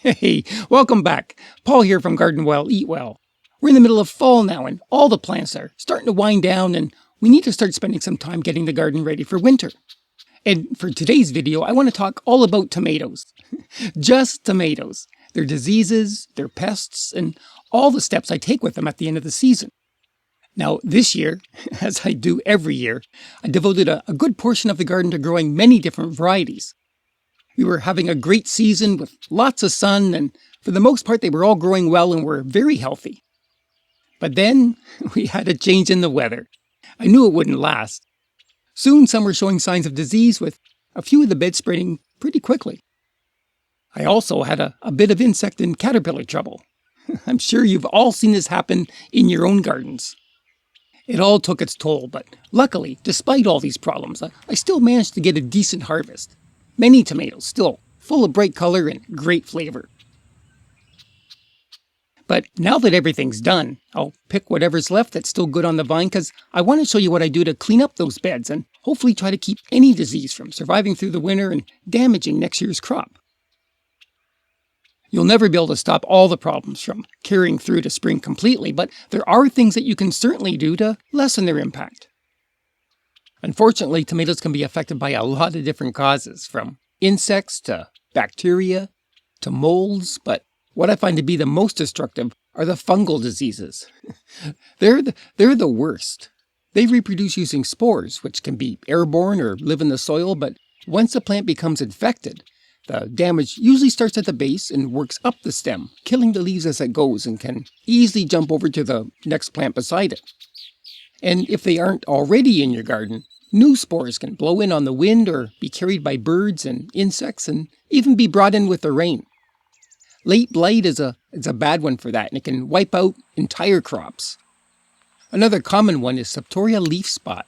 Hey, welcome back. Paul here from Garden Well, Eat Well. We're in the middle of fall now and all the plants are starting to wind down and we need to start spending some time getting the garden ready for winter. And for today's video, I want to talk all about tomatoes. Just tomatoes. Their diseases, their pests, and all the steps I take with them at the end of the season. Now, this year, as I do every year, I devoted a good portion of the garden to growing many different varieties. We were having a great season with lots of sun, and for the most part, they were all growing well and were very healthy. But then, we had a change in the weather. I knew it wouldn't last. Soon, some were showing signs of disease, with a few of the beds spreading pretty quickly. I also had a bit of insect and caterpillar trouble. I'm sure you've all seen this happen in your own gardens. It all took its toll, but luckily, despite all these problems, I still managed to get a decent harvest. Many tomatoes, still full of bright color and great flavor. But now that everything's done, I'll pick whatever's left that's still good on the vine because I want to show you what I do to clean up those beds and hopefully try to keep any disease from surviving through the winter and damaging next year's crop. You'll never be able to stop all the problems from carrying through to spring completely, but there are things that you can certainly do to lessen their impact. Unfortunately, tomatoes can be affected by a lot of different causes, from insects to bacteria to molds, but what I find to be the most destructive are the fungal diseases. They're the worst. They reproduce using spores, which can be airborne or live in the soil, but once a plant becomes infected, the damage usually starts at the base and works up the stem, killing the leaves as it goes and can easily jump over to the next plant beside it. And if they aren't already in your garden, new spores can blow in on the wind or be carried by birds and insects and even be brought in with the rain. Late blight is a bad one for that, and it can wipe out entire crops. Another common one is Septoria leaf spot.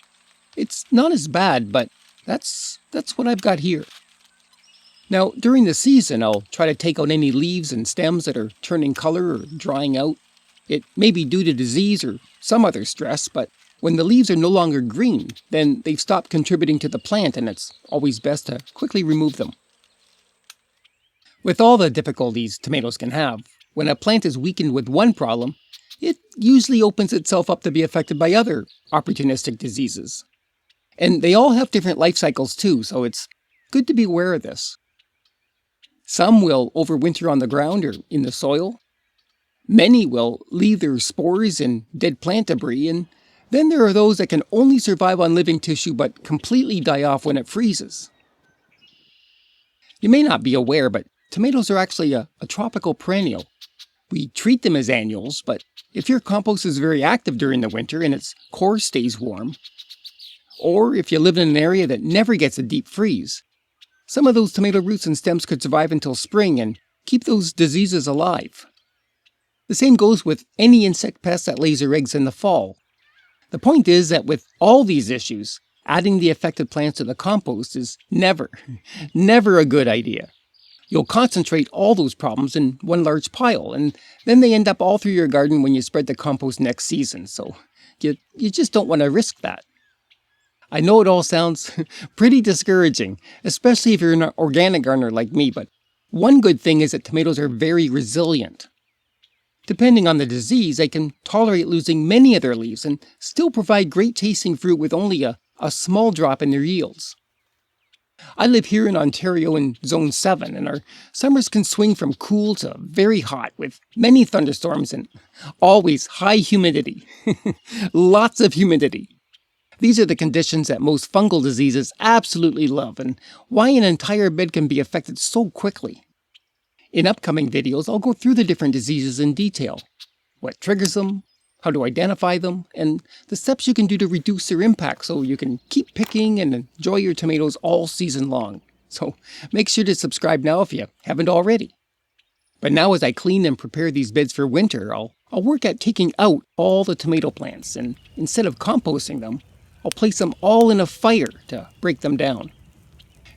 It's not as bad, but that's what I've got here. Now, during the season, I'll try to take out any leaves and stems that are turning color or drying out. It may be due to disease or some other stress, but when the leaves are no longer green, then they've stopped contributing to the plant, and it's always best to quickly remove them. With all the difficulties tomatoes can have, when a plant is weakened with one problem, it usually opens itself up to be affected by other opportunistic diseases. And they all have different life cycles too, so it's good to be aware of this. Some will overwinter on the ground or in the soil. Many will leave their spores in dead plant debris, and then there are those that can only survive on living tissue but completely die off when it freezes. You may not be aware, but tomatoes are actually a tropical perennial. We treat them as annuals, but if your compost is very active during the winter and its core stays warm, or if you live in an area that never gets a deep freeze, some of those tomato roots and stems could survive until spring and keep those diseases alive. The same goes with any insect pest that lays their eggs in the fall. The point is that with all these issues, adding the affected plants to the compost is never a good idea. You'll concentrate all those problems in one large pile, and then they end up all through your garden when you spread the compost next season, so you just don't want to risk that. I know it all sounds pretty discouraging, especially if you're an organic gardener like me, but one good thing is that tomatoes are very resilient. Depending on the disease, they can tolerate losing many of their leaves and still provide great tasting fruit with only a small drop in their yields. I live here in Ontario in Zone 7, and our summers can swing from cool to very hot with many thunderstorms and always high humidity. Lots of humidity. These are the conditions that most fungal diseases absolutely love, and why an entire bed can be affected so quickly. In upcoming videos, I'll go through the different diseases in detail, what triggers them, how to identify them, and the steps you can do to reduce their impact so you can keep picking and enjoy your tomatoes all season long. So make sure to subscribe now if you haven't already. But now as I clean and prepare these beds for winter, I'll work at taking out all the tomato plants, and instead of composting them, I'll place them all in a fire to break them down.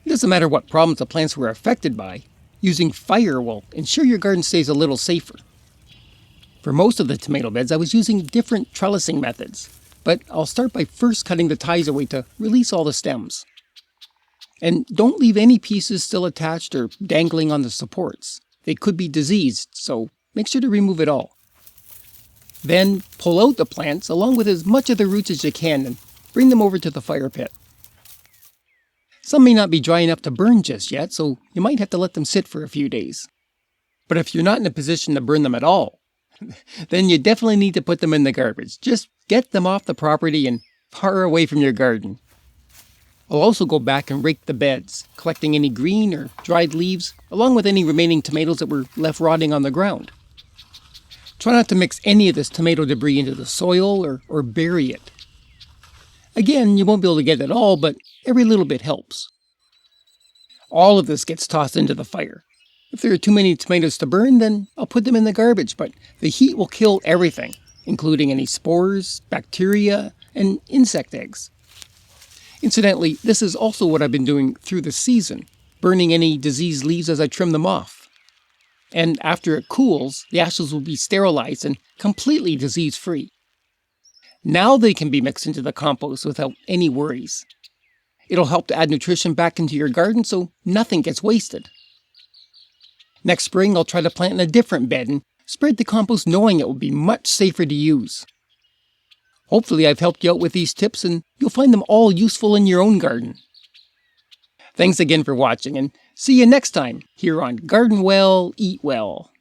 It doesn't matter what problems the plants were affected by, using fire will ensure your garden stays a little safer. For most of the tomato beds, I was using different trellising methods, but I'll start by first cutting the ties away to release all the stems. And don't leave any pieces still attached or dangling on the supports. they could be diseased, so make sure to remove it all. Then pull out the plants along with as much of the roots as you can and bring them over to the fire pit. Some may not be dry enough to burn just yet, so you might have to let them sit for a few days. But if you're not in a position to burn them at all, then you definitely need to put them in the garbage. Just get them off the property and far away from your garden. I'll also go back and rake the beds, collecting any green or dried leaves, along with any remaining tomatoes that were left rotting on the ground. Try not to mix any of this tomato debris into the soil or bury it. Again, you won't be able to get it all, but every little bit helps. All of this gets tossed into the fire. If there are too many tomatoes to burn, then I'll put them in the garbage, but the heat will kill everything, including any spores, bacteria, and insect eggs. Incidentally, this is also what I've been doing through the season, burning any diseased leaves as I trim them off. And after it cools, the ashes will be sterilized and completely disease-free. Now they can be mixed into the compost without any worries. It'll help to add nutrition back into your garden so nothing gets wasted. Next spring, I'll try to plant in a different bed and spread the compost knowing it will be much safer to use. Hopefully I've helped you out with these tips and you'll find them all useful in your own garden. Thanks again for watching and see you next time here on Garden Well, Eat Well.